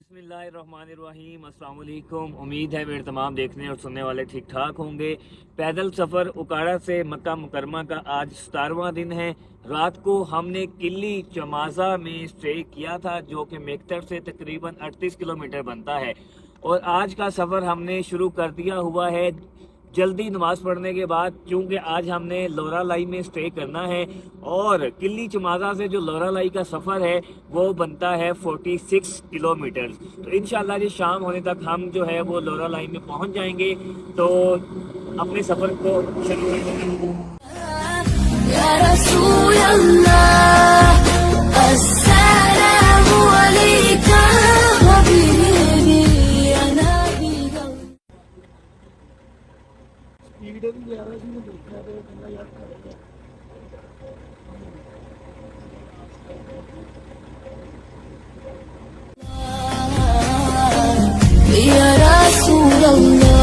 बिस्मिल्लाहिर्रहमानिर्रहीम। अस्सलाम वालेकुम। उम्मीद है मेरे तमाम देखने और सुनने वाले ठीक ठाक होंगे। पैदल सफ़र उकाड़ा से मक्का मुकरमा का आज 17वां दिन है। रात को हमने किली चमाजा में स्टे किया था जो कि मेक्तर से तकरीबन 38 किलोमीटर बनता है और आज का सफ़र हमने शुरू कर दिया हुआ है जल्दी नमाज पढ़ने के बाद, क्योंकि आज हमने लोरा लाई में स्टे करना है और किली चमाजा से जो लोरा लाई का सफ़र है वो बनता है 46 किलोमीटर। तो इंशाल्लाह जी शाम होने तक हम जो है वो लोरा लाई में पहुंच जाएंगे। तो अपने सफ़र को शुरू करेंगे। या रसूल अल्लाह अस्सलामु अलैका हबीबी या नबी स्पीड भी ज़्यादा थी, मैं देखा तो बंदा याद करेगा। या रसूल अल्लाह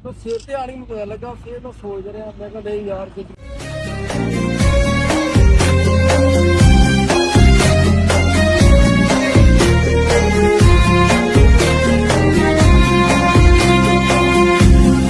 तो सिर ते आनी में पता लगा, फिर मैं सोच रहा मैं कहा नहीं यार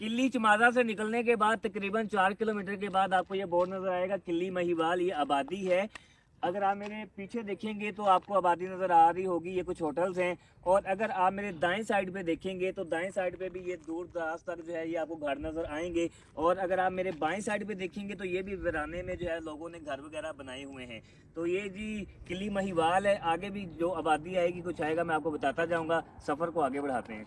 किली चमाजा से निकलने के बाद तकरीबन 4 किलोमीटर के बाद आपको ये बोर्ड नजर आएगा किली महिवाल, ये आबादी है। अगर आप मेरे पीछे देखेंगे तो आपको आबादी नज़र आ रही होगी, ये कुछ होटल्स हैं। और अगर आप मेरे दाएं साइड पे देखेंगे तो दाएं साइड पे भी ये दूर दराज तक जो है ये आपको घर नज़र आएंगे। और अगर आप मेरे बाएं साइड पे देखेंगे तो ये भी वीराने में जो है लोगों ने घर वगैरह बनाए हुए हैं। तो ये जी किली महिवाल है। आगे भी जो आबादी आएगी कुछ आएगा, मैं आपको बताता जाऊँगा। सफ़र को आगे बढ़ाते हैं।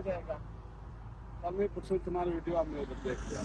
जाएगा। कल में परसों तुम्हारी वीडियो आप मेरे देखते हैं।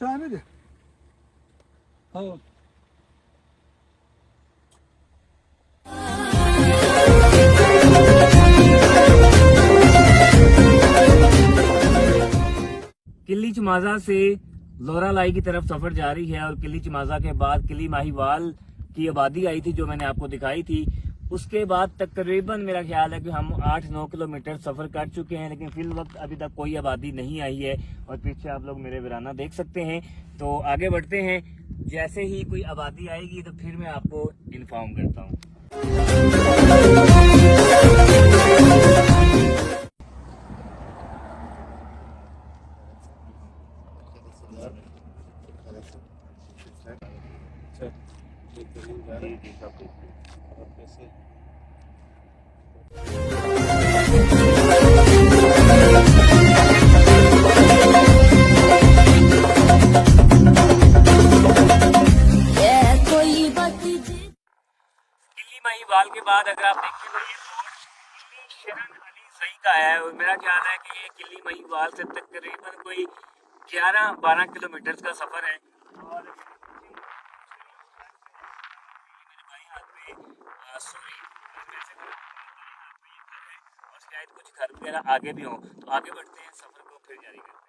शामिल हाँ किली चमाजा से लोरा लाई की तरफ सफ़र जारी है और किली चमाजा के बाद किली माहीवाल की आबादी आई थी जो मैंने आपको दिखाई थी। उसके बाद तकरीबन मेरा ख्याल है कि हम 8-9 किलोमीटर सफ़र कर चुके हैं, लेकिन फिल वक्त अभी तक कोई आबादी नहीं आई है। और पीछे आप लोग मेरे वीराना देख सकते हैं। तो आगे बढ़ते हैं। जैसे ही कोई आबादी आएगी तो फिर मैं आपको इन्फॉर्म करता हूँ। महिवाल के बाद अगर आप देखें तो ये रोड शरण अली सही का है। और मेरा ख्याल है कि ये किली महिवाल से तकरीबन कोई 11-12 किलोमीटर का सफर है। और मेरे भाई हाथ पे सॉरी और शायद कुछ घर वगैरह आगे भी हो, तो आगे बढ़ते हैं, सफर को फिर जारी करते हैं।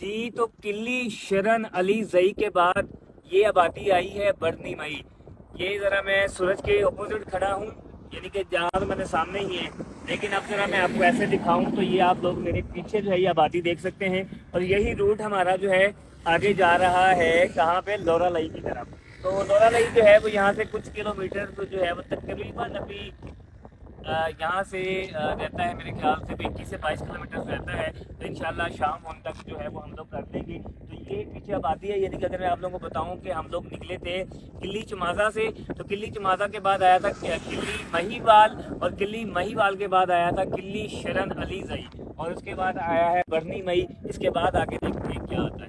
जी तो किली शरण अली जई के बाद ये आबादी आई है बरनी मई। ये जरा मैं सूरज के ऑपोजिट खड़ा हूँ, यानी कि जहाँ तो मैंने सामने ही है, लेकिन अब जरा मैं आपको ऐसे दिखाऊं तो ये आप लोग मेरे पीछे जो है ये आबादी देख सकते हैं। और यही रूट हमारा जो है आगे जा रहा है कहाँ पे, लौरा लई की तरफ। तो लौरा लई जो है वो यहाँ से कुछ किलोमीटर तो जो है वो तकरीबन अभी यहाँ से रहता है मेरे ख्याल से 21 से 22 किलोमीटर रहता है। तो इंशाल्लाह शाम होने तक जो है वो हम लोग कर लेंगे। तो ये पीछे आबादी है, यानी कि अगर मैं आप लोगों को बताऊं कि हम लोग निकले थे किली चमाजा से, तो किली चमाजा के बाद आया था किली महिवाल, और किली महिवाल के बाद आया था किली शरण अली जई, और उसके बाद आया है बरनी मई। इसके बाद आगे देखते हैं क्या आता है।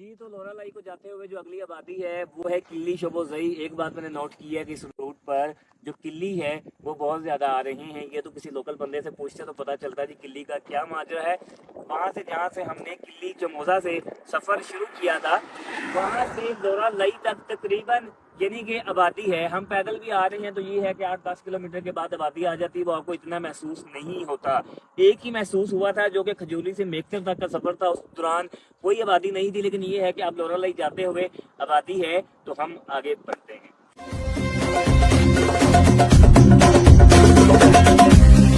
जी तो लौरा लाई को जाते हुए जो अगली आबादी है वो है किली शबोजई। एक बात मैंने नोट की है कि इस रूट पर जो किली है वो बहुत ज़्यादा आ रही हैं। ये तो किसी लोकल बंदे से पूछते तो पता चलता है कि किली का क्या माजरा है। वहाँ से जहाँ से हमने किली चमोजा से सफ़र शुरू किया था, वहाँ से लौरा लाई तक तकरीबन यानी कि आबादी है। हम पैदल भी आ रहे हैं तो ये है कि 8-10 किलोमीटर के बाद आबादी आ जाती है। वो आपको इतना महसूस नहीं होता। एक ही महसूस हुआ था जो कि खजूरी से मेकचर तक का सफ़र था, उस दौरान कोई आबादी नहीं थी। लेकिन ये है कि आप लौरा लाई जाते हुए आबादी है, तो हम आगे बढ़ते हैं।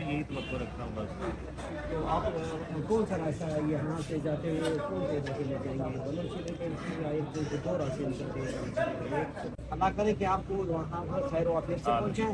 यही तो रखता हूँ बस। तो आप कौन सा रास्ता है यहाँ से जाते हुए कौन से जगह ले जाएंगे, दोनों से लेकर एक दो रास्ते निकलते हैं। अल्लाह करे कि आपको वहाँ पर खैर वाफियत से पहुँचे।